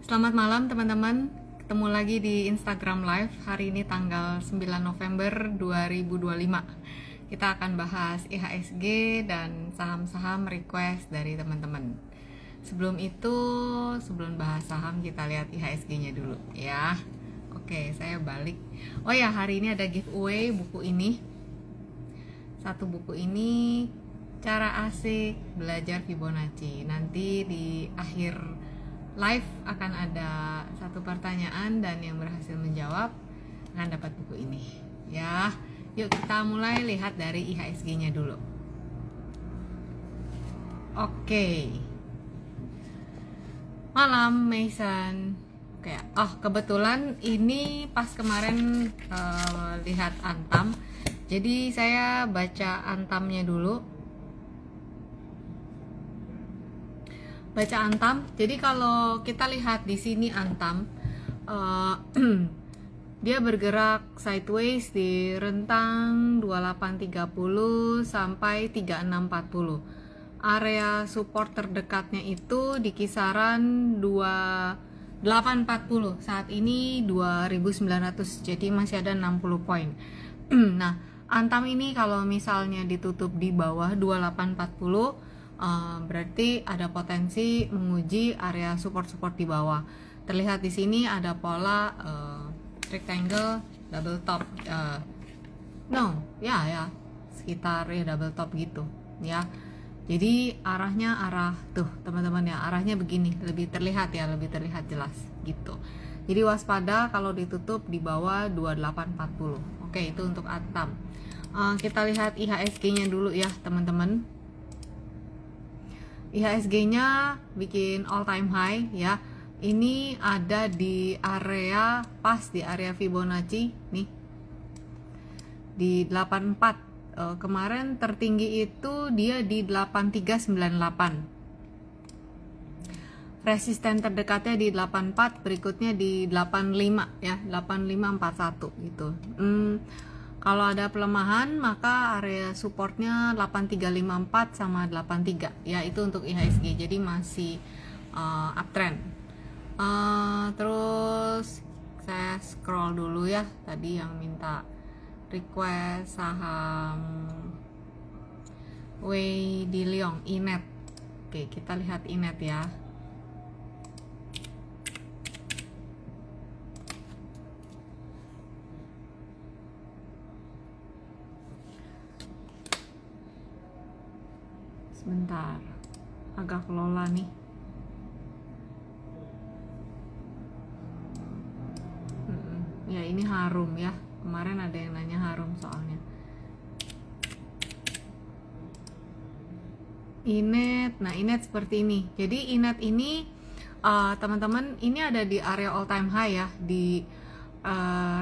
Selamat malam teman-teman. Ketemu lagi di Instagram Live. Hari ini tanggal 9 November 2025. Kita akan bahas IHSG dan saham-saham request dari teman-teman. Sebelum itu, sebelum bahas saham kita lihat IHSG-nya dulu ya. Oke, saya balik. Oh ya, hari ini ada giveaway buku ini. Satu buku ini Cara Asik Belajar Fibonacci. Nanti di akhir live akan ada satu pertanyaan dan yang berhasil menjawab akan dapat buku ini ya. Yuk kita mulai lihat dari IHSG-nya dulu. Oke. Malam Mason. Oke. Kebetulan ini pas kemarin lihat Antam. Jadi saya baca Antamnya dulu. Baca Antam. Jadi kalau kita lihat di sini Antam, dia bergerak sideways di rentang 2830 sampai 3640. Area support terdekatnya itu di kisaran 2840. Saat ini 2900. Jadi masih ada 60 poin. Nah, Antam ini kalau misalnya ditutup di bawah 2840, berarti ada potensi menguji area support di bawah. Terlihat di sini ada pola rectangle double top, sekitar ya double top gitu ya. Jadi arahnya tuh teman-teman ya, arahnya begini, lebih terlihat jelas gitu. Jadi waspada kalau ditutup di bawah 2840. Oke, itu untuk Antam. Kita lihat IHSG-nya dulu ya teman-teman. IHSG-nya bikin all time high ya. Ini ada di area di area Fibonacci nih. Di 84. Kemarin tertinggi itu dia di 8398. Resisten terdekatnya di 84, berikutnya di 85 ya, 8541 gitu. Kalau ada pelemahan maka area supportnya 8354 sama 83 ya, itu untuk IHSG. Jadi masih uptrend. Terus saya scroll dulu ya, tadi yang minta request saham Wei Diliong, Inet. Oke, kita lihat Inet ya. Sebentar, agak kelola nih. Ya ini Harum ya, kemarin ada yang nanya Harum soalnya. Inet, nah Inet seperti ini. Jadi Inet ini teman-teman, ini ada di area all time high ya, di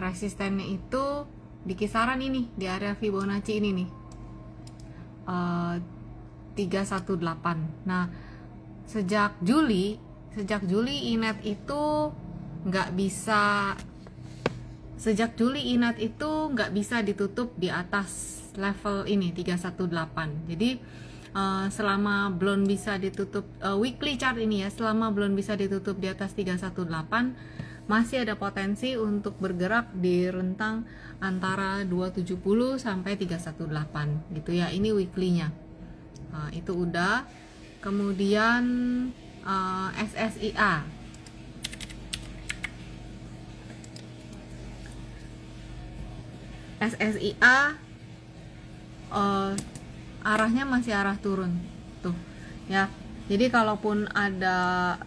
resistennya itu di kisaran ini, di area Fibonacci ini nih, 318. Nah, sejak Juli Inet itu nggak bisa ditutup di atas level ini 318. Jadi selama belum bisa ditutup weekly chart ini ya, selama belum bisa ditutup di atas 318, masih ada potensi untuk bergerak di rentang antara 270 sampai 318 gitu ya. Ini weekly-nya. Itu udah. Kemudian SSIA arahnya masih arah turun tuh ya. Jadi kalaupun ada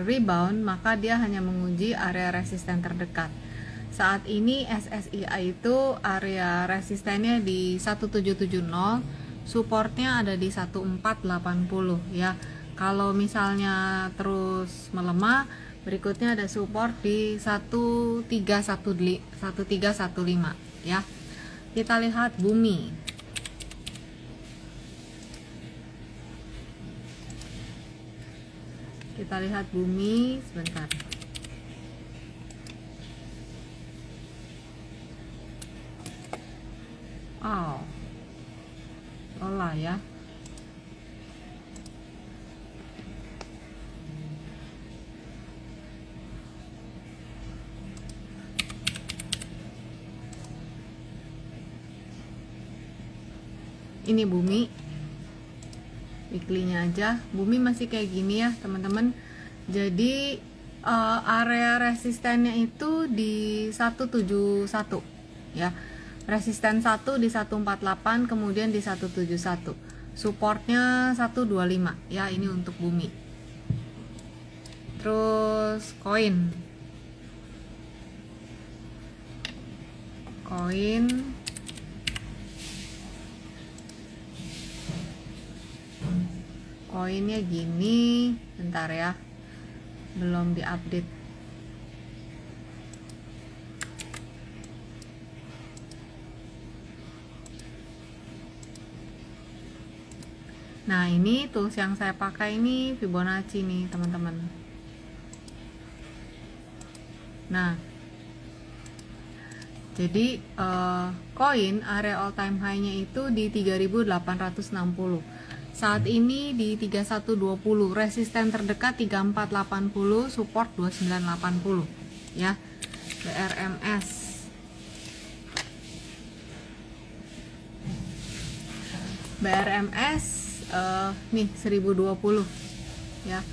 rebound, maka dia hanya menguji area resisten terdekat. Saat ini SSIA itu area resistennya di 1770, supportnya ada di 1480 ya. Kalau misalnya terus melemah, berikutnya ada support di 1315 ya. Kita lihat Bumi. Sebentar. Olah ya. Ini bumi weekly-nya aja. Bumi masih kayak gini ya teman-teman. Jadi area resistennya itu di 171 ya. Resisten 1 di 148, kemudian di 171. Supportnya 125 ya, ini untuk bumi. Terus koin koinnya gini, bentar ya, belum diupdate. Nah ini tools yang saya pakai ini Fibonacci nih teman-teman. Nah jadi koin area all time high nya itu di 3860. Saat ini di 3120, resisten terdekat 3480, support 2980 ya. BRMS nih 1020 ya.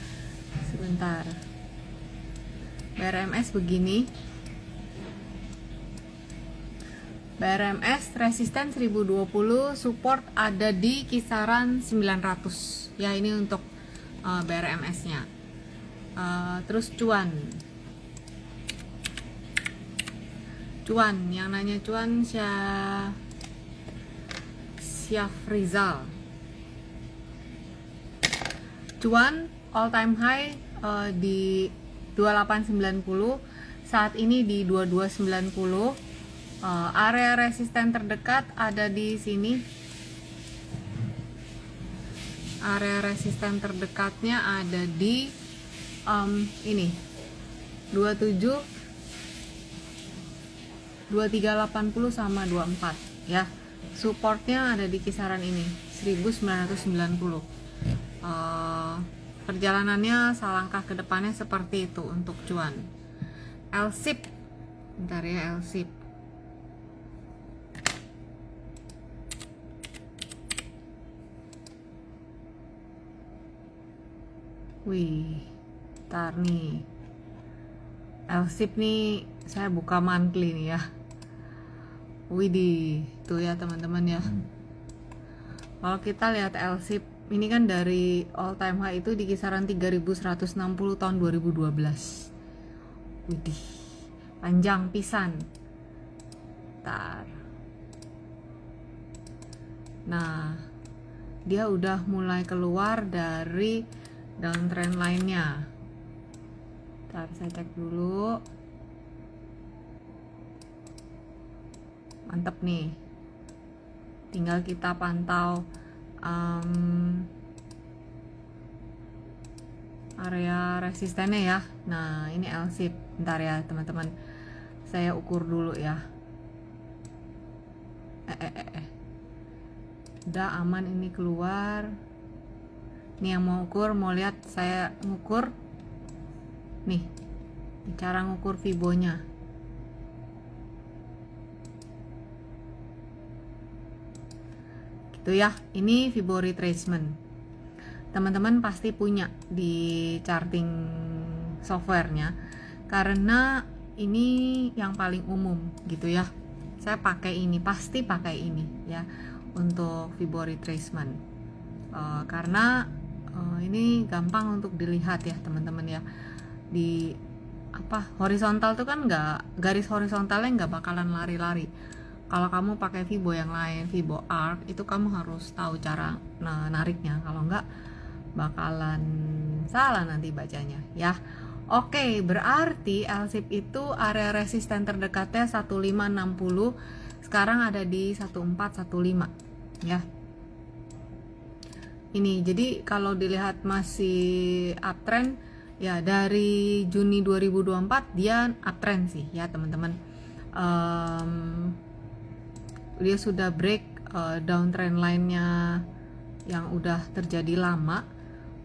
Sebentar. BRMS begini. BRMS resisten 1020, support ada di kisaran 900 ya. Ini untuk BRMS nya. Terus cuan, yang nanya cuan Syafrizal. Cuan all time high di 2890, saat ini di 2290. Area resisten terdekat ada di sini. Area resisten terdekatnya ada di ini 27, 2380 sama 24 ya. Supportnya ada di kisaran ini 1990. Perjalanannya selangkah ke depannya seperti itu untuk cuan. LSIP, bentar ya, LSIP. Wih, ntar nih LSIP nih saya buka monthly nih ya. Widih, tuh ya teman-teman ya. Kalau kita lihat LSIP ini kan dari all time high itu di kisaran 3160 tahun 2012. Widih, panjang pisan. Ntar. Nah, dia udah mulai keluar dari downtrend lainnya. Ntar saya cek dulu. Mantep nih. Tinggal kita pantau area resistennya ya. Nah ini LSIP. Bentar ya teman-teman, saya ukur dulu ya. Udah aman ini keluar. Nih yang mau ukur, mau lihat saya ngukur nih, cara ngukur Fibonya. Gitu ya, ini Fibo retracement. Teman-teman pasti punya di charting softwarenya, karena ini yang paling umum gitu ya. Saya pakai ini, pasti pakai ini ya untuk Fibo retracement. Karena ini gampang untuk dilihat ya teman-teman ya. Di horizontal tuh kan garis horizontalnya nggak bakalan lari-lari. Kalau kamu pakai Fibo yang lain, Fibo Arc, itu kamu harus tahu cara nariknya. Kalau nggak bakalan salah nanti bacanya ya. Oke, berarti LSIP itu area resisten terdekatnya 1560, sekarang ada di 1415 ya. Ini jadi kalau dilihat masih uptrend ya, dari Juni 2024 dia uptrend sih ya teman-teman. Dia sudah break downtrend lainnya yang udah terjadi lama.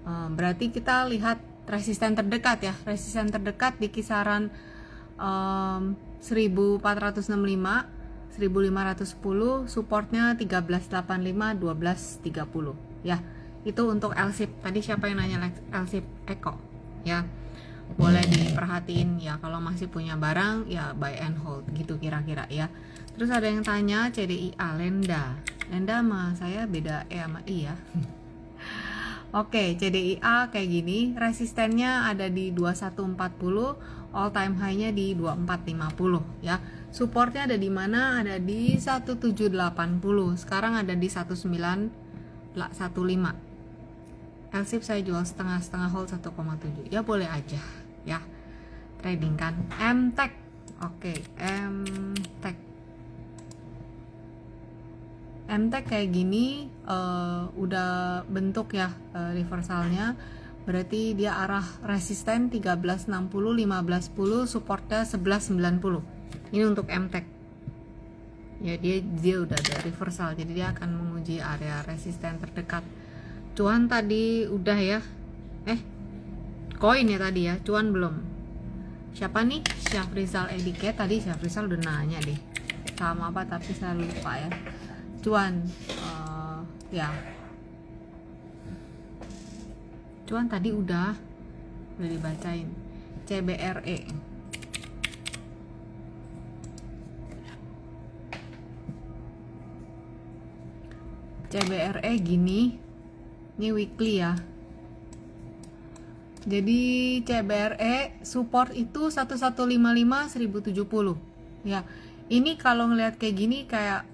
Berarti kita lihat resisten terdekat ya. Resisten terdekat di kisaran 1465, 1510, supportnya 1385, 1230 ya. Itu untuk LSIP. Tadi siapa yang nanya LSIP Eko ya, boleh diperhatiin ya, kalau masih punya barang ya buy and hold gitu kira-kira ya. Terus ada yang tanya CDIA Lenda sama saya beda sama I ya. Oke, CDIA kayak gini, resistennya ada di 2140, all time high-nya di 2450 ya. Supportnya ada di mana? Ada di 1780. Sekarang ada di 1915. LSIP saya jual setengah hold 1,7. Ya boleh aja ya. Trading kan. MTEK. Oke, MTEK. MTEK kayak gini udah bentuk ya reversalnya, berarti dia arah resisten 1360, 1510, supportnya 1190. Ini untuk MTEK ya, dia udah ada reversal, jadi dia akan menguji area resisten terdekat. Cuan tadi udah ya, koin ya tadi ya, cuan belum. Siapa nih? Syafrizal Edike. Tadi Syafrizal udah nanya deh sama apa, tapi saya lupa ya. Cuan ya, cuan tadi udah dibacain. CBRE. CBRE gini, ini weekly ya. Jadi CBRE support itu 1155, 1070 ya. Ini kalau ngelihat kayak gini kayak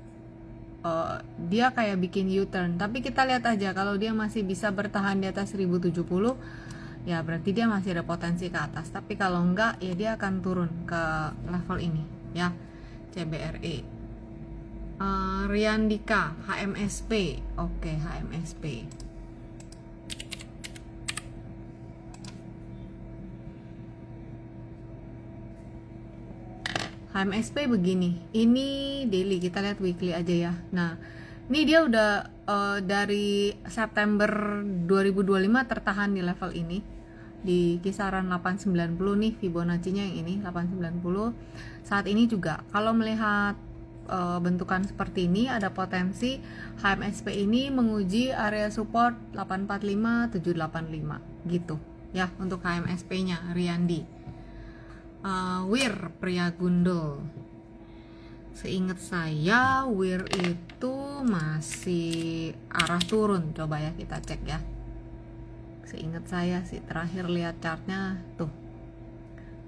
dia kayak bikin U-turn, tapi kita lihat aja kalau dia masih bisa bertahan di atas 1070 ya berarti dia masih ada potensi ke atas, tapi kalau enggak ya dia akan turun ke level ini ya. CBRE. Riandika, HMSP. Oke, HMSP. HMSP begini, ini daily, kita lihat weekly aja ya. Nah, ini dia udah dari September 2025 tertahan di level ini, di kisaran 890 nih Fibonacci-nya yang ini 890. Saat ini juga kalau melihat bentukan seperti ini, ada potensi HMSP ini menguji area support 845, 785 gitu ya untuk HMSP-nya. Riandi. Wir Pria Gundul, seingat saya Wir itu masih arah turun. Coba ya kita cek ya. Seingat saya sih terakhir lihat chartnya tuh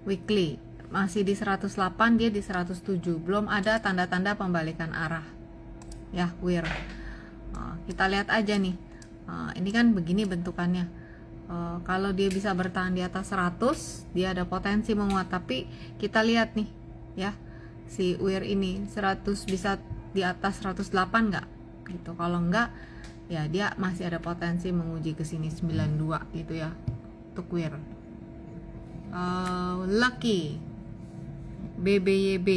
weekly masih di 108, dia di 107, belum ada tanda-tanda pembalikan arah ya Wir. Kita lihat aja nih, ini kan begini bentukannya. Kalau dia bisa bertahan di atas 100, dia ada potensi menguat, tapi kita lihat nih ya, si Wir ini 100 bisa di atas 108 nggak gitu. Kalau nggak ya dia masih ada potensi menguji ke sini 92 gitu ya untuk Wir. Lucky BBYB.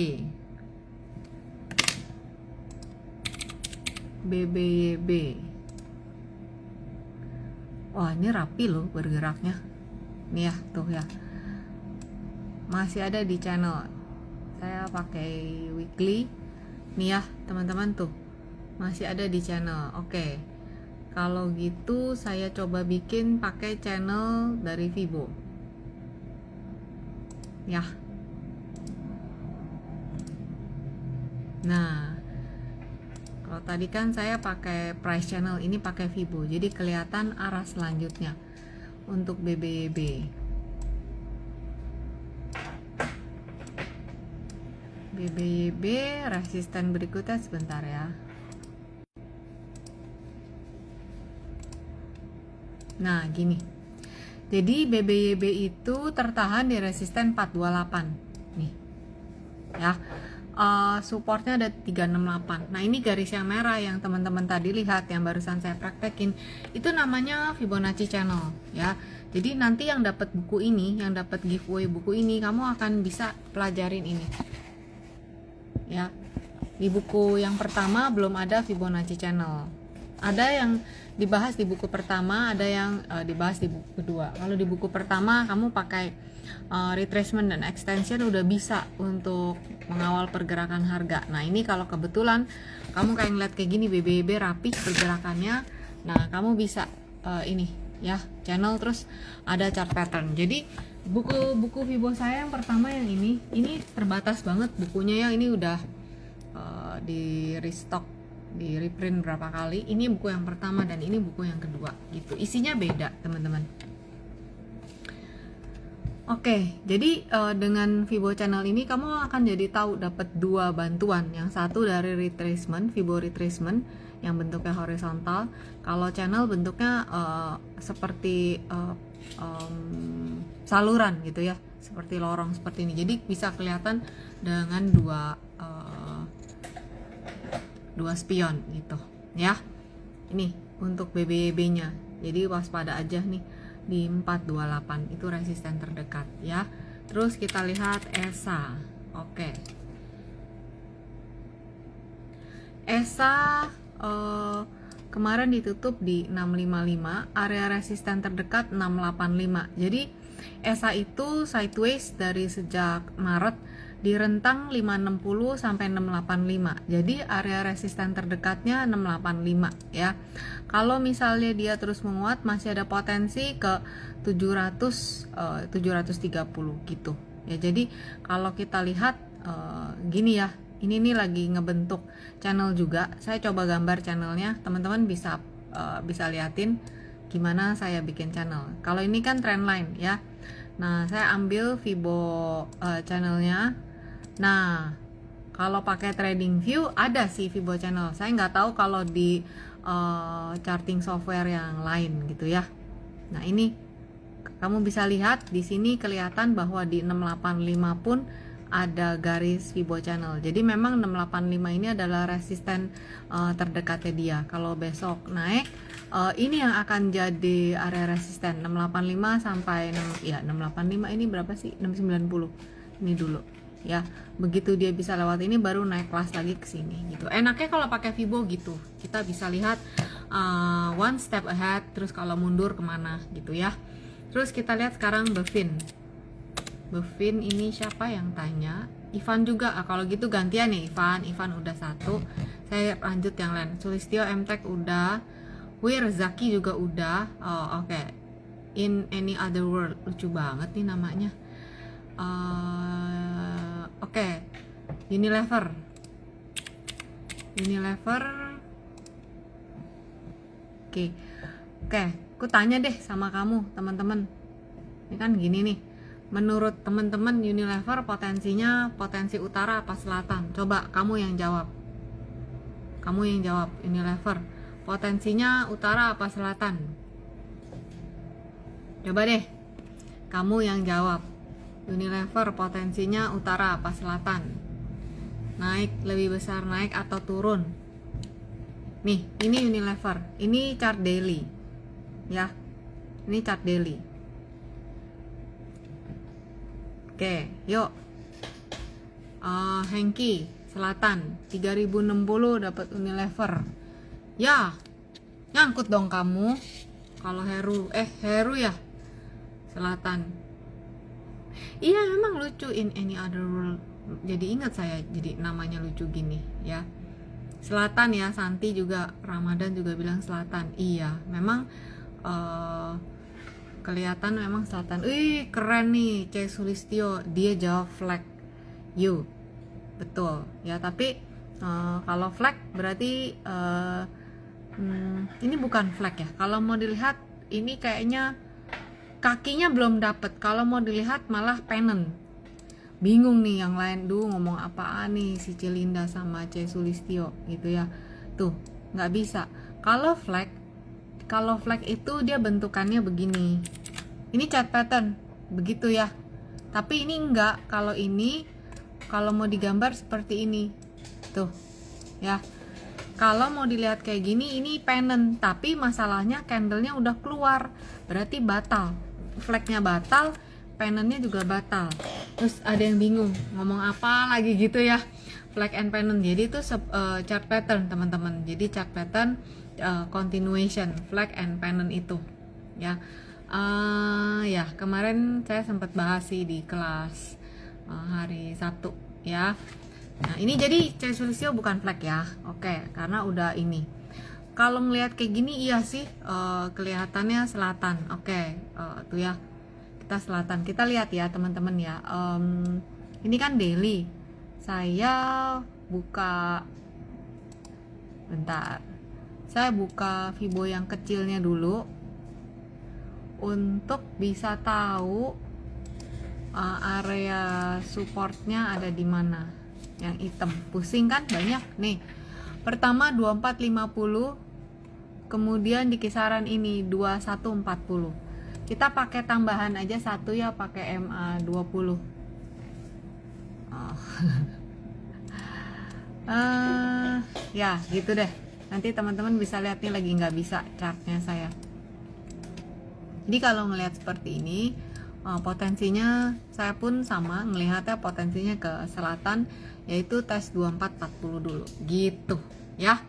Wah, ini rapi loh bergeraknya. Nih ya, tuh ya. Masih ada di channel. Saya pakai weekly. Nih ya, teman-teman tuh. Masih ada di channel. Oke. Kalau gitu saya coba bikin pakai channel dari Fibo. Ya. Nah, kalau tadi kan saya pakai price channel, ini pakai Fibo, jadi kelihatan arah selanjutnya untuk BBYB. BBYB resisten berikutnya sebentar ya. Nah, gini. Jadi BBYB itu tertahan di resisten 428 nih. Ya. Supportnya ada 368. Nah, ini garis yang merah yang teman-teman tadi lihat yang barusan saya praktekin, itu namanya Fibonacci channel ya. Jadi nanti yang dapat buku ini, yang dapat giveaway buku ini, kamu akan bisa pelajarin ini ya. Di buku yang pertama belum ada Fibonacci channel. Ada yang dibahas di buku pertama, ada yang dibahas di buku kedua. Kalau di buku pertama kamu pakai retracement dan extension udah bisa untuk mengawal pergerakan harga. Nah ini kalau kebetulan kamu kayak ngeliat kayak gini BBB rapi pergerakannya, nah kamu bisa ini ya channel, terus ada chart pattern. Jadi buku Fibo saya yang pertama yang ini terbatas banget bukunya ya, ini udah di restock, di reprint berapa kali. Ini buku yang pertama dan ini buku yang kedua gitu, isinya beda teman-teman. Oke, jadi dengan Fibo channel ini kamu akan jadi tahu dapat dua bantuan. Yang satu dari retracement, Fibo retracement yang bentuknya horizontal. Kalau channel bentuknya seperti saluran gitu ya, seperti lorong seperti ini. Jadi bisa kelihatan dengan dua spion gitu ya. Ini untuk BBB-nya. Jadi waspada aja nih di 428 itu resisten terdekat ya. Terus kita lihat ESA. Oke. ESA kemarin ditutup di 655, area resisten terdekat 685. Jadi ESA itu sideways dari sejak Maret di rentang 560 sampai 685. Jadi area resisten terdekatnya 685 ya. Kalau misalnya dia terus menguat masih ada potensi ke 730 gitu. Ya jadi kalau kita lihat gini ya. Ini nih lagi ngebentuk channel juga. Saya coba gambar channelnya, teman-teman bisa liatin gimana saya bikin channel. Kalau ini kan trendline ya. Nah, saya ambil Fibo channelnya. Nah, kalau pakai Trading View ada sih Fibo channel. Saya nggak tahu kalau di charting software yang lain gitu ya. Nah, ini kamu bisa lihat di sini kelihatan bahwa di 685 pun ada garis Fibo channel. Jadi memang 685 ini adalah resisten terdekatnya dia. Kalau besok naik, ini yang akan jadi area resisten 685 sampai 685 ini berapa sih? 690. Ini dulu. Ya, begitu dia bisa lewat ini baru naik kelas lagi ke sini gitu. Enaknya kalau pakai Fibo gitu. Kita bisa lihat one step ahead, terus kalau mundur kemana gitu ya. Terus kita lihat sekarang Bevin ini siapa yang tanya? Ivan juga. Kalau gitu gantian nih Ivan udah satu. Saya lanjut yang lain. Sulistyo MTech udah. Zaki juga udah. Oh, oke. In Any Other World, lucu banget nih namanya. Oke. Unilever. Oke. Aku tanya deh sama kamu teman-teman. Ini kan gini nih. Menurut teman-teman Unilever potensi utara apa selatan? Coba kamu yang jawab. Unilever potensinya utara apa selatan? Coba deh kamu yang jawab. Unilever potensinya utara apa selatan? Naik, lebih besar naik atau turun? Nih, ini Unilever. Ini chart daily. Ya. Ini chart daily. Oke, yuk. Hengki selatan 3060 dapat Unilever. Ya, nyangkut dong kamu. Kalau Heru ya selatan. Iya, memang lucu In Any Other World. Jadi ingat saya, jadi namanya lucu gini ya. Selatan ya, Santi juga, Ramadan juga bilang selatan. Iya, memang kelihatan memang selatan. Keren nih C Sulistyo, dia jawab flag you. Betul ya, tapi kalau flag berarti ini bukan flag ya. Kalau mau dilihat ini kayaknya kakinya belum dapet. Kalau mau dilihat malah pennant. Bingung nih yang lain ngomong apaan nih si Cilinda sama C Sulistyo gitu ya. Tuh nggak bisa. Kalau flag itu dia bentukannya begini. Ini chart pattern begitu ya. Tapi ini enggak. Kalau mau digambar seperti ini. Tuh. Ya. Kalau mau dilihat kayak gini ini pennant, tapi masalahnya candlenya udah keluar. Berarti batal. Flagnya batal, pennantnya juga batal. Terus ada yang bingung, ngomong apa lagi gitu ya. Flag and pennant. Jadi itu chart pattern, teman-teman. Jadi chart pattern continuation flag and pennant itu ya. Ya kemarin saya sempat bahas sih di kelas hari Sabtu ya. Nah ini jadi C Sulistyo bukan flag ya, oke, karena udah ini. Kalau ngelihat kayak gini iya sih, kelihatannya selatan, oke, tuh ya, kita selatan. Kita lihat ya teman-teman ya, ini kan daily. Saya buka, bentar, saya buka Fibo yang kecilnya dulu untuk bisa tahu area supportnya ada di mana. Yang hitam pusing kan banyak nih. Pertama 2450, kemudian di kisaran ini 2140. Kita pakai tambahan aja satu ya, pakai MA 20. Ya gitu deh. Nanti teman-teman bisa lihat nih, lagi nggak bisa chartnya saya. Jadi kalau ngelihat seperti ini, potensinya saya pun sama ngelihatnya, potensinya ke selatan, yaitu tes 2440 dulu gitu ya.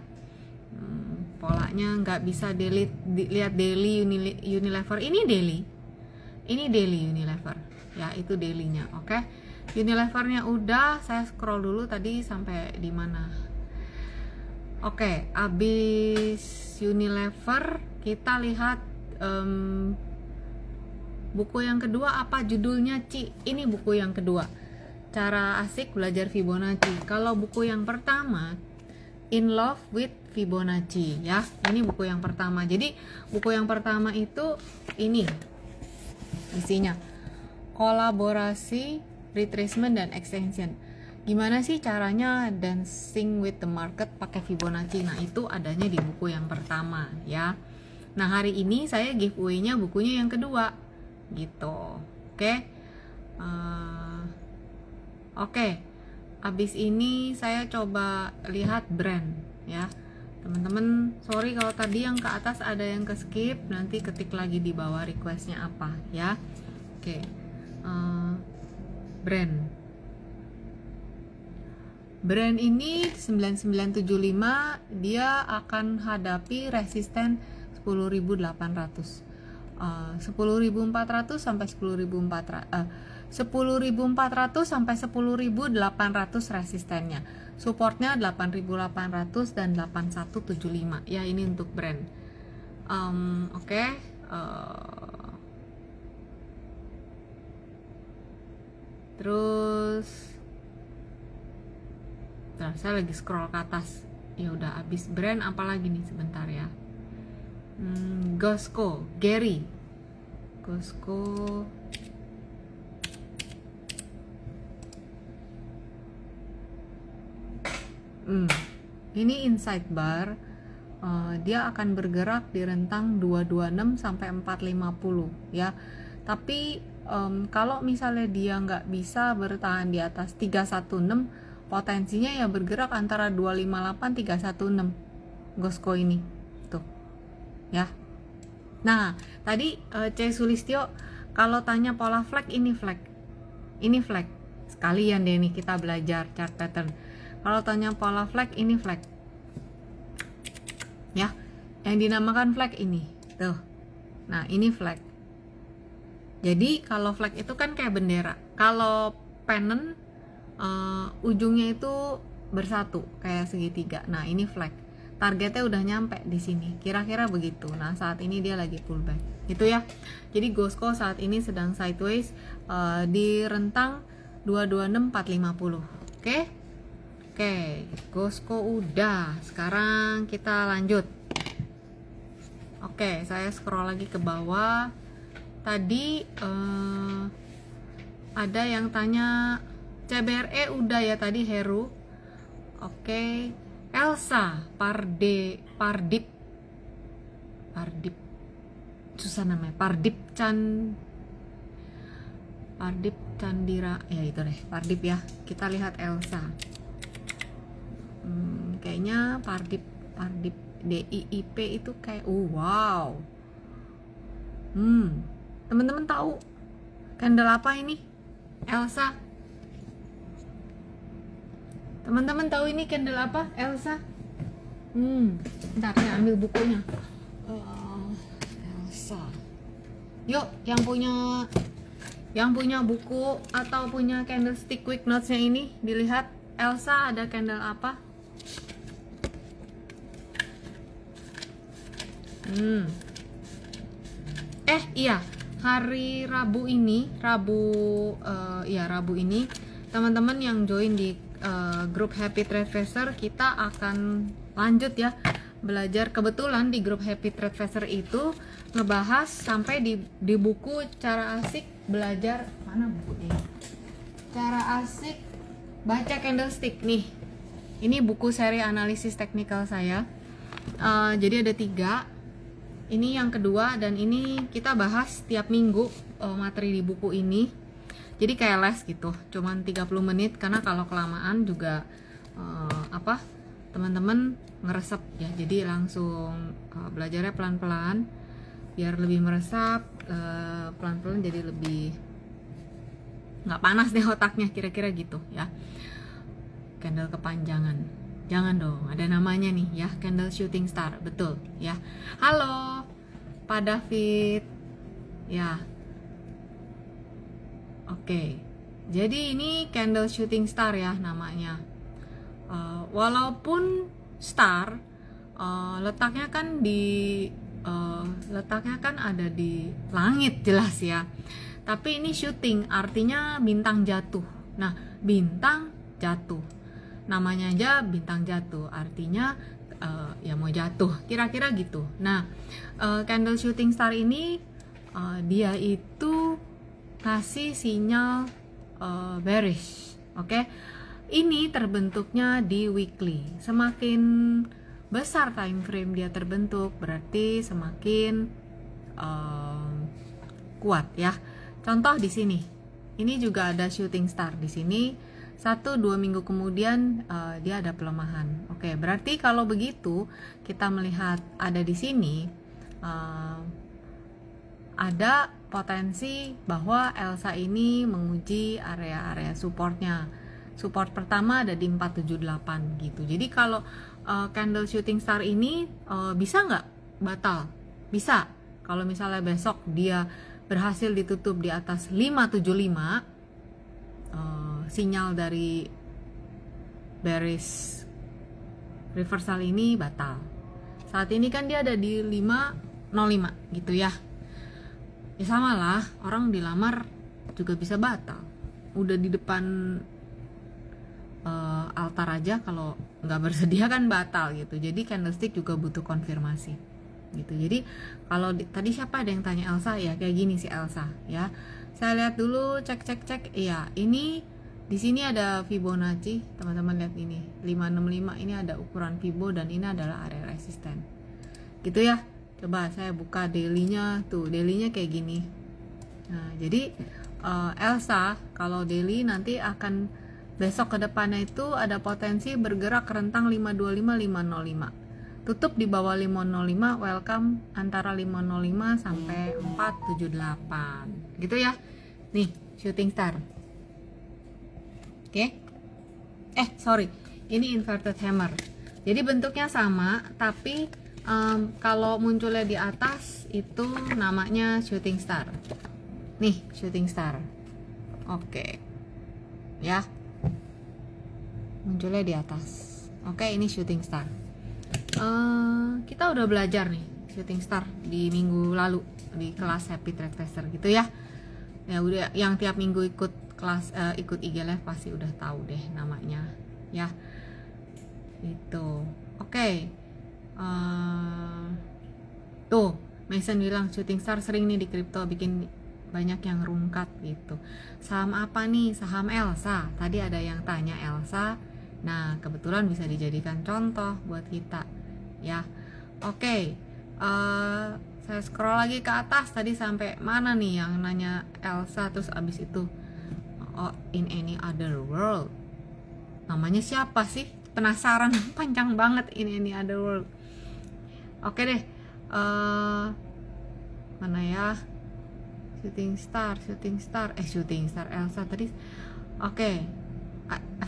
Polanya nggak bisa lihat daily Unilever. Ini daily Unilever ya, itu dailynya. Oke, Unilevernya udah, saya scroll dulu tadi sampai di mana. Oke, abis Unilever kita lihat buku yang kedua. Apa judulnya, Ci? Ini buku yang kedua, Cara Asik Belajar Fibonacci. Kalau buku yang pertama In Love with Fibonacci ya, ini buku yang pertama. Jadi buku yang pertama itu ini isinya kolaborasi, retracement, dan extension. Gimana sih caranya dancing with the market pakai Fibonacci? Nah itu adanya di buku yang pertama ya. Nah hari ini saya giveaway-nya bukunya yang kedua gitu. Oke. Abis ini saya coba lihat brand ya teman-teman. Sorry kalau tadi yang ke atas ada yang ke skip, nanti ketik lagi di bawah requestnya apa ya. Oke. Brand ini 9975, dia akan hadapi resisten 10.800, 10.400 sampai 10.400 sampai 10.800 resistennya. Supportnya 8.800 dan 8175 ya, ini untuk brand. Terus saya lagi scroll ke atas. Ya udah habis brand, apalagi nih sebentar ya. Costco, Gary. Costco. Ini inside bar. Dia akan bergerak di rentang 226 sampai 450 ya. Tapi kalau misalnya dia nggak bisa bertahan di atas 316, potensinya ya bergerak antara 258 316 Costco ini tuh ya. Nah tadi C Sulistyo kalau tanya pola flag, ini flag sekalian deh nih kita belajar chart pattern. Kalau tanya pola flag, ini flag ya, yang dinamakan flag ini tuh. Nah ini flag. Jadi kalau flag itu kan kayak bendera. Kalau pennant ujungnya itu bersatu kayak segitiga. Nah ini flag, targetnya udah nyampe di sini, kira-kira begitu. Nah saat ini dia lagi pullback itu ya. Jadi Costco saat ini sedang sideways di rentang 226450. Oke, Costco udah. Sekarang kita lanjut. Oke, saya scroll lagi ke bawah. Tadi ada yang tanya CBRE udah ya tadi, Heru. Oke, Elsa Pardip susah namanya, Pardip Candira ya, itu deh Pardip ya. Kita lihat Elsa. Kayaknya Pardip DIIP itu kayak wow. Teman-teman tahu candle apa ini? Elsa. Teman-teman tahu ini candle apa? Elsa. Bentar ya, ambil bukunya. Elsa. Yuk, yang punya buku atau punya candlestick quick notes-nya ini dilihat. Elsa ada candle apa? Iya, hari Rabu ini, Rabu ini, teman-teman yang join di grup Happy Trade kita akan lanjut ya belajar. Kebetulan di grup Happy Trade itu ngebahas sampai di buku cara asik belajar, mana bukunya? Cara asik baca candlestick nih. Ini buku seri analisis teknikal saya. Jadi ada 3. Ini yang kedua, dan ini kita bahas tiap minggu materi di buku ini. Jadi kayak les gitu, cuman 30 menit, karena kalau kelamaan juga teman-teman ngeresep ya. Jadi langsung belajarnya pelan-pelan biar lebih meresap, pelan-pelan jadi lebih nggak panas deh otaknya, kira-kira gitu ya. Candle kepanjangan. Jangan dong, ada namanya nih ya, candle shooting star, betul ya. Halo, Pak David. Ya. Oke. Jadi ini candle shooting star ya namanya. Walaupun star letaknya kan ada di langit jelas ya. Tapi ini shooting artinya bintang jatuh. Nah, bintang jatuh. Namanya aja bintang jatuh, artinya ya mau jatuh, kira-kira gitu. Nah, candle shooting star ini dia itu kasih sinyal bearish, oke? Ini terbentuknya di weekly. Semakin besar time frame dia terbentuk, berarti semakin kuat ya. Contoh di sini, ini juga ada shooting star di sini. 1-2 minggu kemudian dia ada pelemahan. Oke, berarti kalau begitu kita melihat ada di sini ada potensi bahwa Elsa ini menguji area-area supportnya. Support pertama ada di 478 gitu. Jadi kalau candle shooting star ini bisa nggak batal? Bisa. Kalau misalnya besok dia berhasil ditutup di atas 575, sinyal dari bearish reversal ini batal. Saat ini kan dia ada di 505 gitu ya. Ya sama lah, orang dilamar juga bisa batal. Udah di depan altar aja kalau nggak bersedia kan batal gitu. Jadi candlestick juga butuh konfirmasi gitu. Jadi kalau tadi siapa ada yang tanya Elsa, ya kayak gini sih Elsa ya. Saya lihat dulu, cek. Iya, ini di sini ada Fibonacci, teman-teman lihat ini 565, ini ada ukuran Fibo dan ini adalah area resisten. Gitu ya. Coba saya buka daily-nya tuh, daily-nya kayak gini. Nah, jadi Elsa kalau daily nanti akan besok ke depannya itu ada potensi bergerak rentang 525-505. Tutup di bawah 505, welcome antara 505 sampai 478. Gitu ya. Nih, shooting star. Oke. Sorry, ini inverted hammer. Jadi bentuknya sama, tapi kalau munculnya di atas itu namanya shooting star. Nih, shooting star. Oke. Ya. Munculnya di atas. Oke, ini shooting star. Kita udah belajar nih shooting star di minggu lalu di kelas Happy Trade Tester gitu ya. Ya udah, yang tiap minggu ikut kelas ikut IG Live pasti udah tahu deh namanya ya. Itu. Oke. Tuh, Mason bilang shooting star sering nih di kripto bikin banyak yang rungkat gitu. Saham apa nih? Saham Elsa. Tadi ada yang tanya Elsa. Nah, kebetulan bisa dijadikan contoh buat kita ya. Oke. Saya scroll lagi ke atas, tadi sampai mana nih yang nanya Elsa, terus abis itu in any other world, namanya siapa sih, penasaran. Panjang banget in any other world. Oke deh, mana ya, shooting star Elsa tadi. Oke,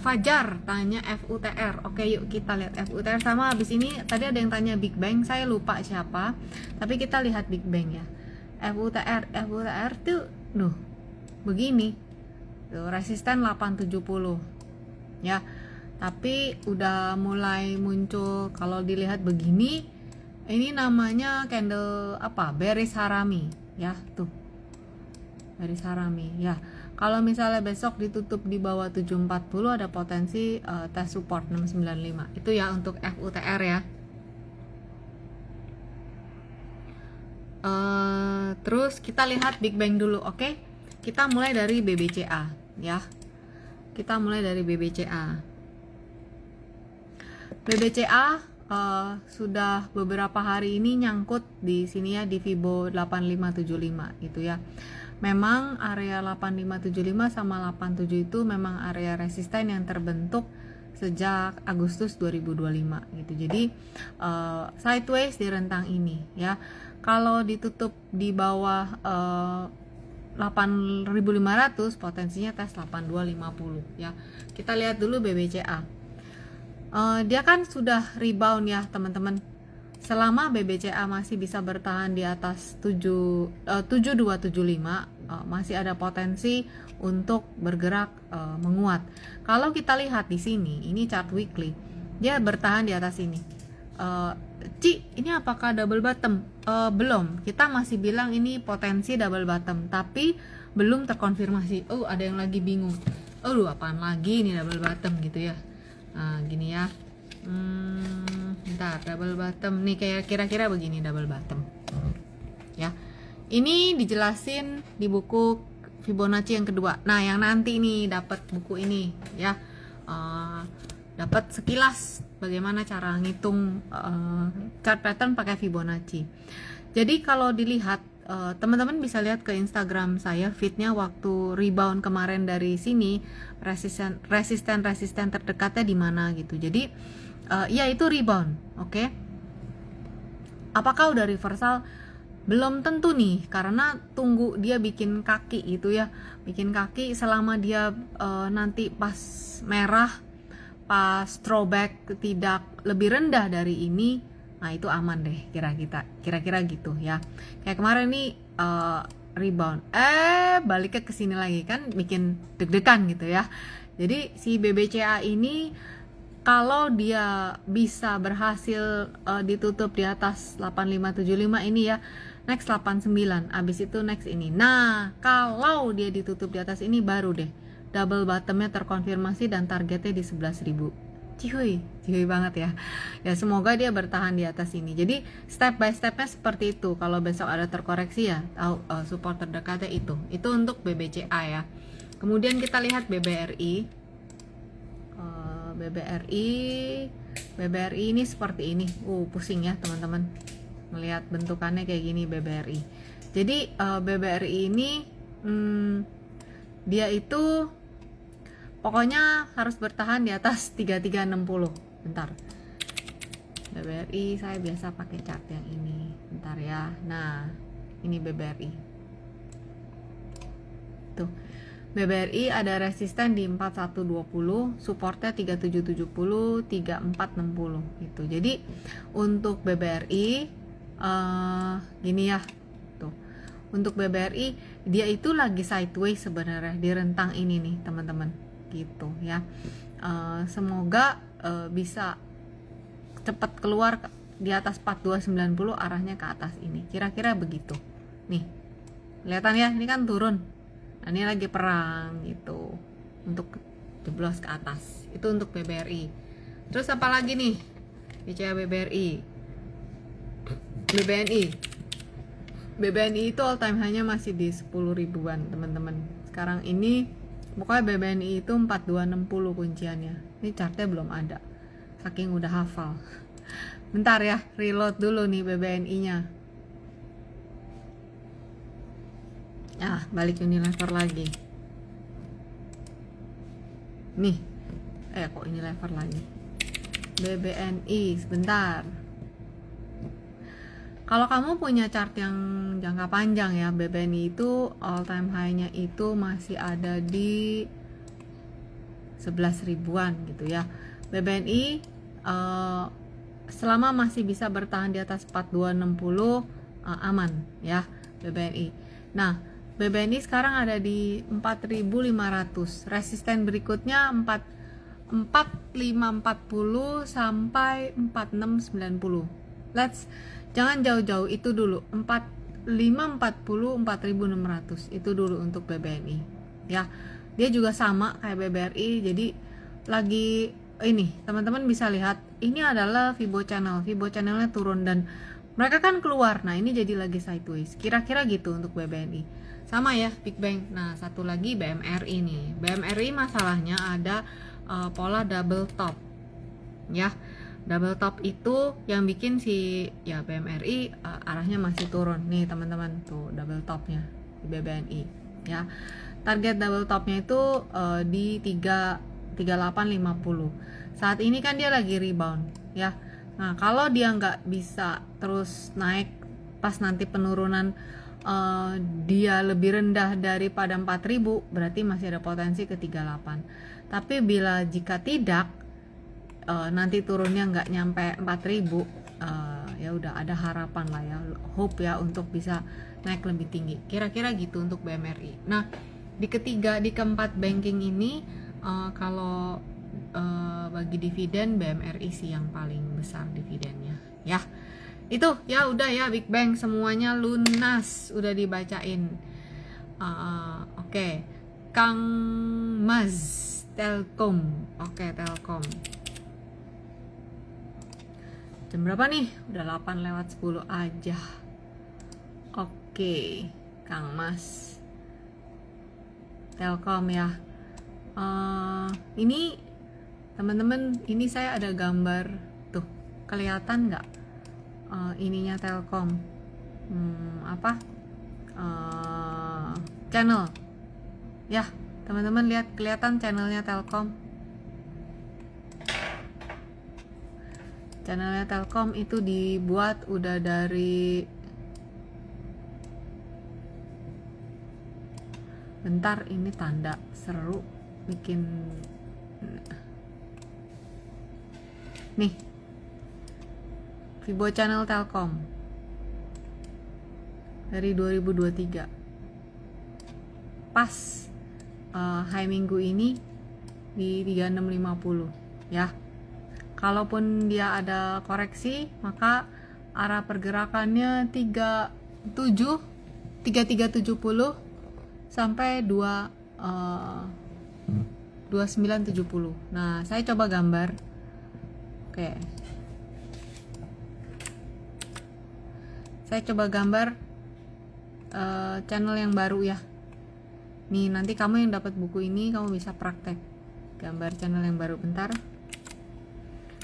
Fajar tanya FUTR. Oke, yuk kita lihat FUTR. Sama habis ini tadi ada yang tanya Big Bang, saya lupa siapa, tapi kita lihat Big Bang ya. FUTR tuh begini tuh, resisten 870 ya, tapi udah mulai muncul. Kalau dilihat begini, ini namanya candle apa, bearish harami ya, tuh bearish harami ya. Kalau misalnya besok ditutup di bawah 740, ada potensi tes support 695. Itu ya untuk FUTR ya. Terus kita lihat Big Bang dulu, oke? Kita mulai dari BBCA ya. Kita mulai dari BBCA. BBCA sudah beberapa hari ini nyangkut di sini ya, di Fibo 8575 gitu ya. Memang area 8575 sama 87 itu memang area resisten yang terbentuk sejak Agustus 2025 gitu. Jadi sideways di rentang ini ya. Kalau ditutup di bawah 8.500, potensinya tes 8250 ya. Kita lihat dulu BBCA. Dia kan sudah rebound ya teman-teman. Selama BBCA masih bisa bertahan di atas 7275, masih ada potensi untuk bergerak menguat. Kalau kita lihat di sini, ini chart weekly, dia bertahan di atas ini. Ini apakah double bottom? Belum. Kita masih bilang ini potensi double bottom, tapi belum terkonfirmasi. Ada yang lagi bingung. Apaan lagi ini double bottom gitu ya. Nah, gini ya. Bentar, double bottom nih kayak kira-kira begini double bottom ya. Ini dijelasin di buku Fibonacci yang kedua. Nah, yang nanti nih dapat buku ini ya, dapat sekilas bagaimana cara ngitung chart pattern pakai Fibonacci. Jadi kalau dilihat, teman-teman bisa lihat ke Instagram saya, feednya waktu rebound kemarin dari sini, resisten terdekatnya di mana gitu. Jadi ya itu rebound, oke? Apakah udah reversal? Belum tentu nih, karena tunggu dia bikin kaki gitu ya, bikin kaki. Selama dia nanti pas merah, pas throwback tidak lebih rendah dari ini, nah itu aman deh, kira-kira gitu ya. Kayak kemarin nih rebound, baliknya ke sini lagi, kan bikin deg-degan gitu ya. Jadi si BBCA ini kalau dia bisa berhasil ditutup di atas 8575 ini ya, next 89, abis itu next ini. Nah, kalau dia ditutup di atas ini, baru deh double bottomnya terkonfirmasi dan targetnya di 11.000. Cihuy banget ya. Ya semoga dia bertahan di atas ini. Jadi step by stepnya seperti itu. Kalau besok ada terkoreksi ya, tahu support terdekatnya itu. Itu untuk BBCA ya. Kemudian kita lihat BBRI. BBRI ini seperti ini. Pusing ya teman-teman melihat bentukannya kayak gini BBRI. Jadi BBRI ini dia itu pokoknya harus bertahan di atas 3360. Bentar, BBRI saya biasa pakai chart yang ini. Bentar ya. Nah, ini BBRI tuh. BBRI ada resisten di 4120, supportnya 3770, 3460 gitu. Jadi untuk BBRI gini ya tuh. Untuk BBRI dia itu lagi sideways sebenarnya di rentang ini nih teman-teman gitu ya. Semoga bisa cepat keluar di atas 4290, arahnya ke atas ini. Kira-kira begitu. Nih. Kelihatan ya, ini kan turun. Nah, ini lagi perang gitu untuk jeblos ke atas. Itu untuk BBRI. Terus apa lagi nih? BCA BBRI. BBNI itu all time high-nya masih di 10 ribuan, teman-teman. Sekarang ini pokoknya BBNI itu 4260 kunciannya. Ini chartnya belum ada. Saking udah hafal. Bentar ya, reload dulu nih BBNI-nya. Balik Unilever lagi. Nih. Kok Unilever lagi? BBNI, sebentar. Kalau kamu punya chart yang jangka panjang ya, BBNI itu all time high-nya itu masih ada di 11 ribuan gitu ya. BBNI selama masih bisa bertahan di atas 4260 aman ya BBNI. Nah, BBNI sekarang ada di 4500. Resisten berikutnya 4540 sampai 4690. Jangan jauh-jauh, itu dulu 4540 4600 itu dulu untuk BBNI ya. Dia juga sama kayak BBRI, jadi lagi ini teman-teman bisa lihat ini adalah Fibo channelnya turun dan mereka kan keluar. Nah, ini jadi lagi sideways. Kira-kira gitu untuk BBNI. Sama ya Big Bang. Nah, satu lagi BMRI nih. BMRI masalahnya ada pola double top. Ya. Double top itu yang bikin si ya BMRI arahnya masih turun. Nih, teman-teman, tuh double topnya di BBNI ya. Target double topnya itu di 3850. Saat ini kan dia lagi rebound ya. Nah, kalau dia nggak bisa terus naik pas nanti penurunan dia lebih rendah daripada 4000, berarti masih ada potensi ke 38. Tapi jika tidak nanti turunnya nggak nyampe 4000, ya udah ada harapan lah ya, hope ya untuk bisa naik lebih tinggi. Kira-kira gitu untuk BMRI. Nah, di keempat banking ini kalau bagi dividen BMRI sih yang paling besar dividennya ya. Itu ya udah ya Big Bang, semuanya lunas, udah dibacain. Oke. Kang Mas Telkom. Oke, Telkom. Jam berapa nih? Udah 8:10 aja. Oke, Kang Mas Telkom ya. Ini teman-teman, ini saya ada gambar tuh, kelihatan nggak ininya Telkom? Channel ya, teman-teman lihat, kelihatan channelnya Telkom. Channelnya Telkom itu dibuat udah dari, bentar, ini tanda seru bikin nih, Fibo channel Telkom dari 2023 pas high minggu ini di 3650 ya. Kalaupun dia ada koreksi, maka arah pergerakannya 3370 sampai 2970. Nah, saya coba gambar. Oke. Saya coba gambar channel yang baru ya. Nih, nanti kamu yang dapat buku ini kamu bisa praktek gambar channel yang baru. Bentar.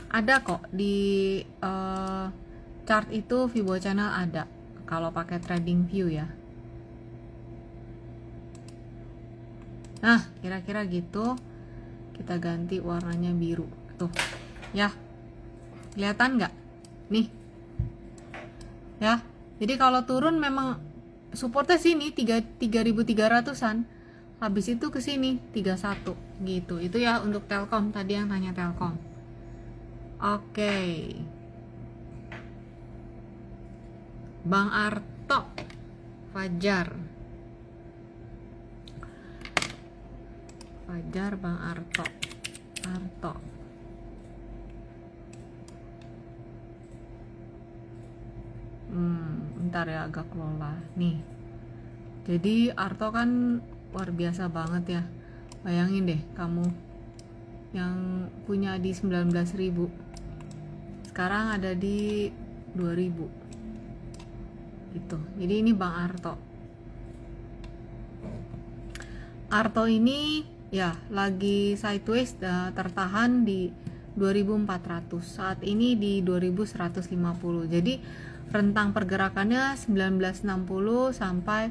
Ada kok di chart itu, Fibo channel ada kalau pakai trading view ya. Nah, kira-kira gitu. Kita ganti warnanya biru tuh ya, kelihatan nggak nih ya. Jadi kalau turun memang supportnya sini 3300-an, habis itu ke sini 31 gitu. Itu ya untuk Telkom, tadi yang tanya Telkom. Oke. Bang Arto Fajar, Bang Arto. Bentar ya, agak lola nih. Jadi Arto kan luar biasa banget ya. Bayangin deh kamu yang punya di 19.000, sekarang ada di 2.000 gitu. Jadi ini Bang Arto ini ya lagi sideways, tertahan di 2400, saat ini di 2150. Jadi rentang pergerakannya 1960 sampai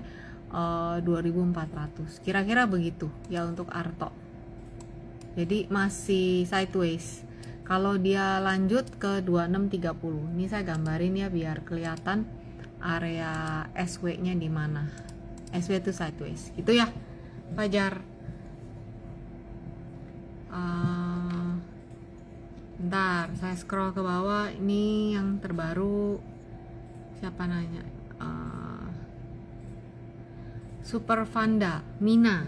2400, kira-kira begitu ya untuk Arto. Jadi masih sideways. Kalau dia lanjut ke 2630, ini saya gambarin ya biar kelihatan area SW nya di mana. SW itu sideways gitu ya Fajar. Bentar, saya scroll ke bawah. Ini yang terbaru. Siapa nanya? Super Vanda, Mina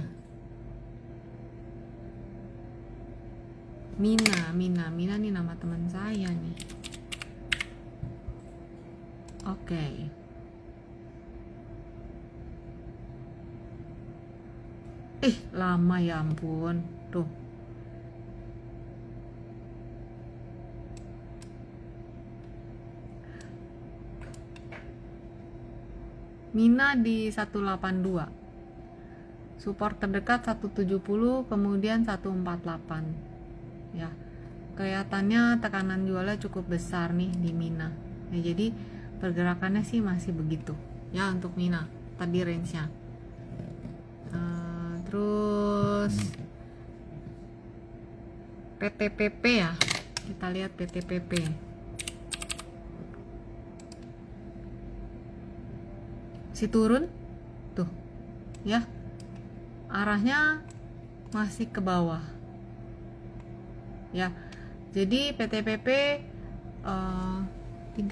nih nama teman saya nih. Oke. Lama ya ampun. Tuh. Mina di 182. Support terdekat 170, kemudian 148. Ya. Kelihatannya tekanan jualnya cukup besar nih di Mina. Ya, jadi pergerakannya sih masih begitu. Ya, untuk Mina tadi range-nya. Terus PTPP ya. Kita lihat PTPP. Si turun tuh ya, arahnya masih ke bawah ya. Jadi PTPP 392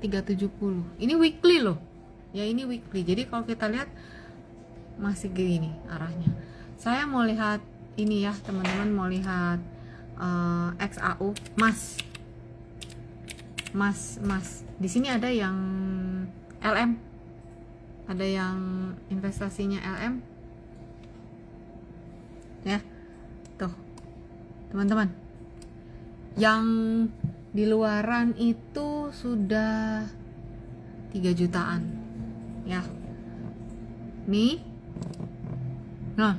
370 ini weekly loh ya, ini weekly. Jadi kalau kita lihat masih gini arahnya. Saya mau lihat ini ya teman-teman, mau lihat XAU Mas di sini ada yang LM, ada yang investasinya LM ya. Tuh teman-teman, yang di luaran itu sudah 3 jutaan ya nih. Nah,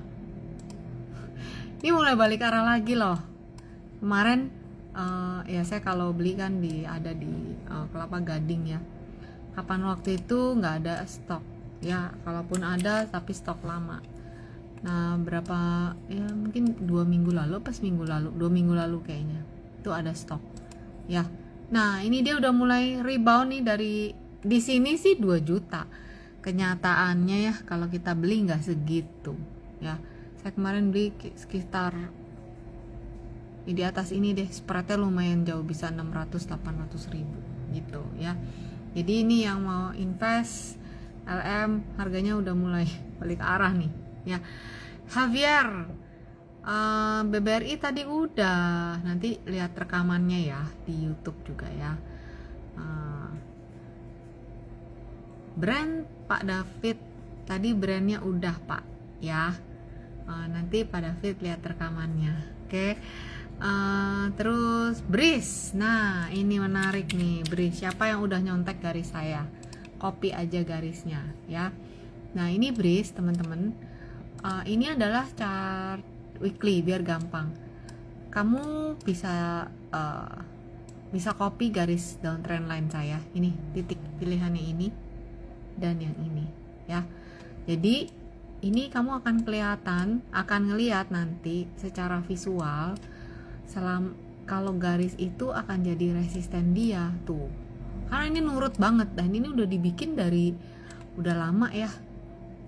ini mulai balik arah lagi loh. Kemarin ya saya kalau beli kan ada di Kelapa Gading ya. Kapan waktu itu nggak ada stok ya, kalaupun ada tapi stok lama. Nah, berapa ya, mungkin 2 minggu lalu, 2 minggu lalu kayaknya itu ada stok ya. Nah, ini dia udah mulai rebound nih. Dari di sini sih 2 juta. Kenyataannya ya kalau kita beli nggak segitu ya. Saya kemarin beli sekitar di atas ini deh, spreadnya lumayan jauh, bisa 600-800 ribu gitu ya. Jadi ini yang mau invest LM harganya udah mulai balik arah nih ya. Javier, BBRI tadi udah, nanti lihat rekamannya ya di YouTube juga ya. Brand Pak David tadi brandnya udah Pak ya. Nanti Pak David lihat rekamannya. Oke. Terus Breeze, nah ini menarik nih Breeze. Siapa yang udah nyontek garis saya? Copy aja garisnya ya. Nah ini Breeze teman-teman. Ini adalah chart weekly biar gampang. Kamu bisa copy garis downtrend line saya. Ini titik pilihannya ini dan yang ini ya. Jadi ini kamu akan ngelihat nanti secara visual kalau garis itu akan jadi resisten dia tuh, karena ini nurut banget dan ini udah dibikin udah lama ya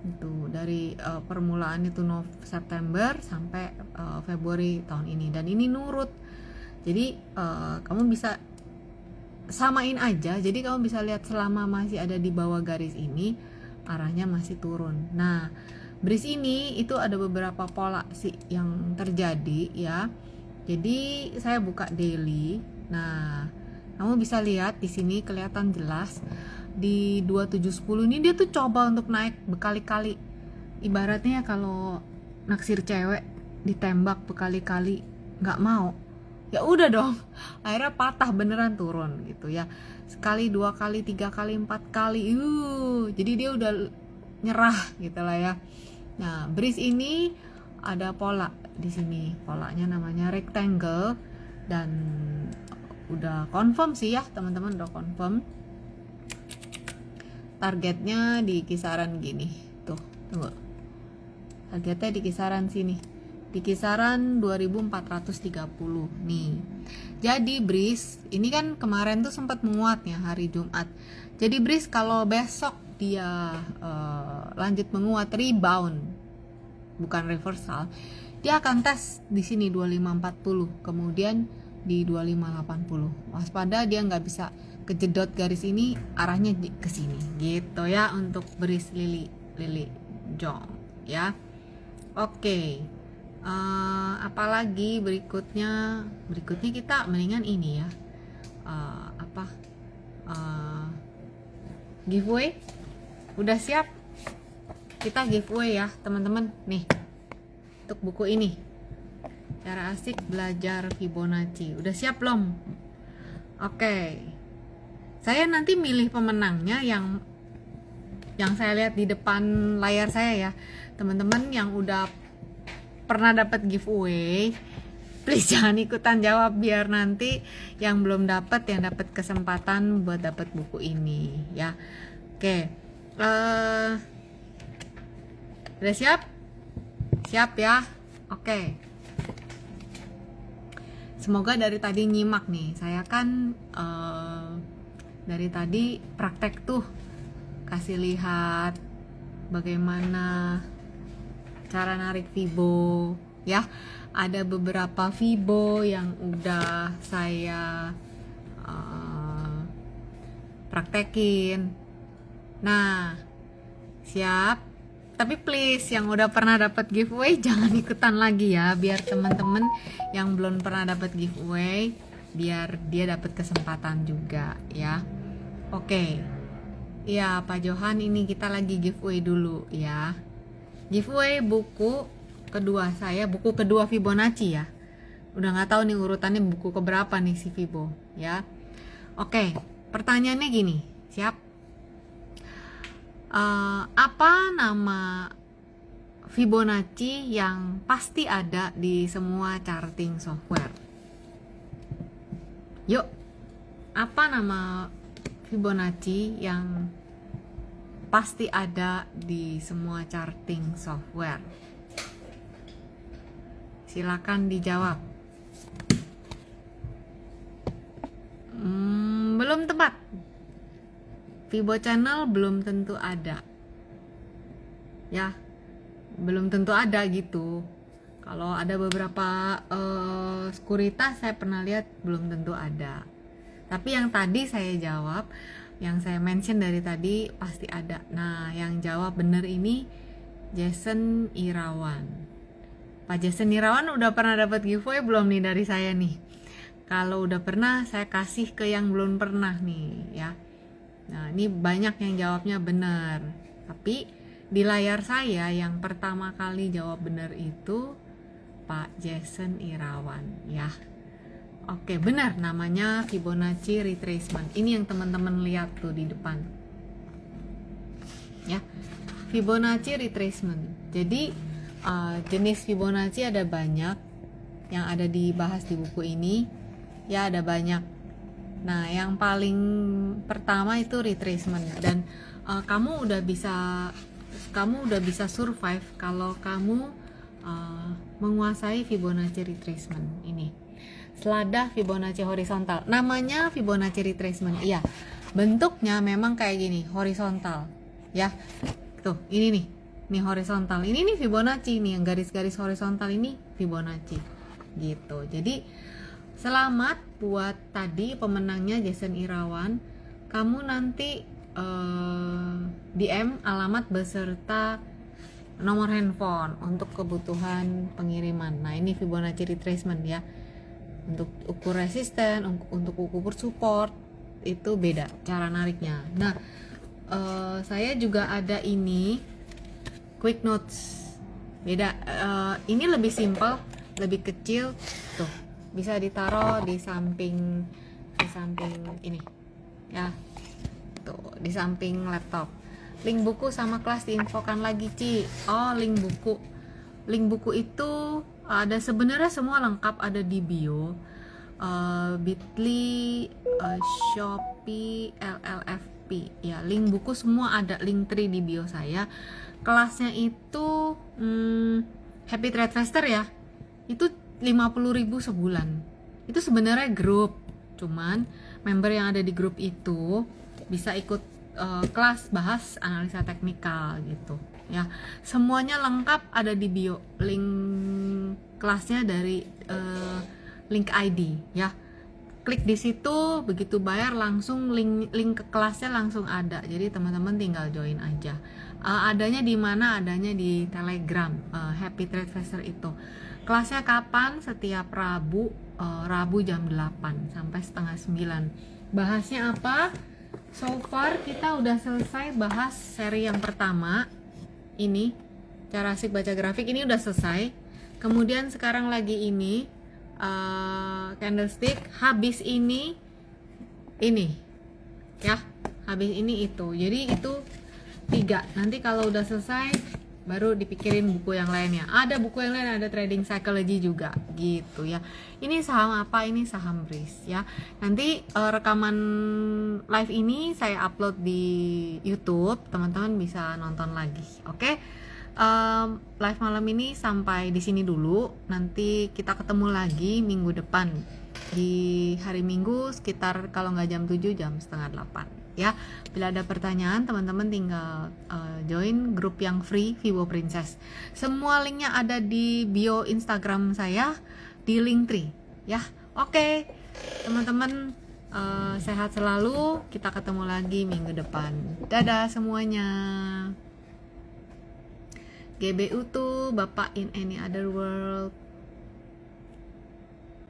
itu, dari permulaan itu September sampai Februari tahun ini, dan ini nurut. Jadi kamu bisa samain aja, jadi kamu bisa lihat selama masih ada di bawah garis ini arahnya masih turun. Nah, Breeze ini itu ada beberapa pola sih yang terjadi ya. Jadi saya buka daily. Nah, kamu bisa lihat di sini kelihatan jelas di 2710 ini dia tuh coba untuk naik berkali-kali. Ibaratnya kalau naksir cewek ditembak berkali-kali nggak mau, ya udah dong, akhirnya patah beneran turun gitu ya. Sekali, 2 kali, 3 kali, 4 kali, jadi dia udah nyerah gitu lah ya. Nah, Breeze ini ada pola di sini, polanya namanya rectangle, dan udah confirm sih ya teman-teman, udah confirm. Targetnya di kisaran gini tuh, tunggu, targetnya di kisaran sini, di kisaran 2430 nih. Jadi Breeze ini kan kemarin tuh sempat menguat ya hari Jumat. Jadi Breeze kalau besok dia lanjut menguat, rebound bukan reversal, dia akan tes di sini 2540, kemudian di 2580. Waspada dia nggak bisa kejedot garis ini, arahnya ke sini gitu ya, untuk beris lili jong ya. Oke. Apalagi berikutnya kita mendingan ini ya. Giveaway udah siap, kita giveaway ya teman-teman nih, untuk buku ini, Cara Asik Belajar Fibonacci. Udah siap belum? Oke. Saya nanti milih pemenangnya yang saya lihat di depan layar saya ya. Teman-teman yang udah pernah dapat giveaway, please jangan ikutan jawab, biar nanti yang belum dapat yang dapat kesempatan buat dapat buku ini ya. Oke. Udah siap? Siap ya. Oke. Semoga dari tadi nyimak nih. Saya kan dari tadi praktek tuh, kasih lihat bagaimana cara narik Fibo ya. Ada beberapa Fibo yang udah saya praktekin. Nah, siap. Tapi please yang udah pernah dapat giveaway jangan ikutan lagi ya, biar teman-teman yang belum pernah dapat giveaway biar dia dapat kesempatan juga ya. Oke. Ya, Pak Johan, ini kita lagi giveaway dulu ya. Giveaway buku kedua saya, buku kedua Fibonacci ya. Udah nggak tahu nih urutannya buku keberapa nih si Fibo ya. Oke, pertanyaannya gini, siap? Apa nama Fibonacci yang pasti ada di semua charting software? Yuk, apa nama Fibonacci yang pasti ada di semua charting software? Silakan dijawab. Belum tepat. Fibo Channel belum tentu ada ya, belum tentu ada gitu. Kalau ada beberapa sekuritas saya pernah lihat belum tentu ada, tapi yang tadi saya jawab, yang saya mention dari tadi pasti ada. Nah, yang jawab bener ini Jason Irawan. Pak Jason Irawan udah pernah dapat giveaway belum nih dari saya nih? Kalau udah pernah, saya kasih ke yang belum pernah nih ya. Nah, ini banyak yang jawabnya benar. Tapi di layar saya yang pertama kali jawab benar itu Pak Jason Irawan ya. Oke, benar, namanya Fibonacci Retracement. Ini yang teman-teman lihat tuh di depan. Ya. Fibonacci Retracement. Jadi jenis Fibonacci ada banyak yang ada dibahas di buku ini. Ya, ada banyak. Nah, yang paling pertama itu retracement, dan kamu udah bisa survive kalau kamu menguasai Fibonacci retracement ini. Selada Fibonacci horizontal. Namanya Fibonacci retracement. Iya. Bentuknya memang kayak gini, horizontal. Ya. Tuh, ini nih. Nih horizontal. Ini nih Fibonacci nih, yang garis-garis horizontal ini Fibonacci. Gitu. Jadi selamat buat tadi pemenangnya Jason Irawan. Kamu nanti DM alamat beserta nomor handphone untuk kebutuhan pengiriman. Nah, ini Fibonacci retracement ya. Untuk ukur resisten, untuk ukur support itu beda cara nariknya. Nah, saya juga ada ini quick notes. Beda. Ini lebih simple, lebih kecil. Tuh. Bisa ditaruh di samping ini ya, tuh di samping laptop. Link buku sama kelas diinfokan lagi, Ci. Oh, link buku itu ada sebenarnya semua lengkap, ada di bio, Bitly, Shopee, LLFP ya. Link buku semua ada, link tree di bio saya. Kelasnya itu Happy Trade Faster ya, itu 50.000 sebulan. Itu sebenarnya grup, cuman member yang ada di grup itu bisa ikut kelas bahas analisa teknikal gitu ya. Semuanya lengkap ada di bio. Link kelasnya dari link ID ya. Klik di situ, begitu bayar langsung link ke kelasnya langsung ada. Jadi teman-teman tinggal join aja. Adanya di mana? Adanya di Telegram, Happy Trade Faster itu. Kelasnya kapan? Setiap Rabu, Rabu jam 8 sampai setengah 9. Bahasnya apa? So far kita udah selesai bahas seri yang pertama. Ini cara asik baca grafik ini udah selesai. Kemudian sekarang lagi ini candlestick, habis ini ya, habis ini itu. Jadi itu 3. Nanti kalau udah selesai baru dipikirin buku yang lainnya. Ada buku yang lain, ada trading psychology juga gitu ya. Ini saham apa? Ini saham BRIS ya. Nanti rekaman live ini saya upload di YouTube, teman-teman bisa nonton lagi. Oke. Live malam ini sampai di sini dulu. Nanti kita ketemu lagi minggu depan di hari Minggu sekitar kalau nggak jam 7 jam setengah 8 ya. Bila ada pertanyaan teman-teman tinggal join grup yang free Vivo Princess. Semua linknya ada di bio Instagram saya di Linktree ya. Oke, teman-teman sehat selalu. Kita ketemu lagi minggu depan. Dadah semuanya. GBU tuh Bapak in any other world.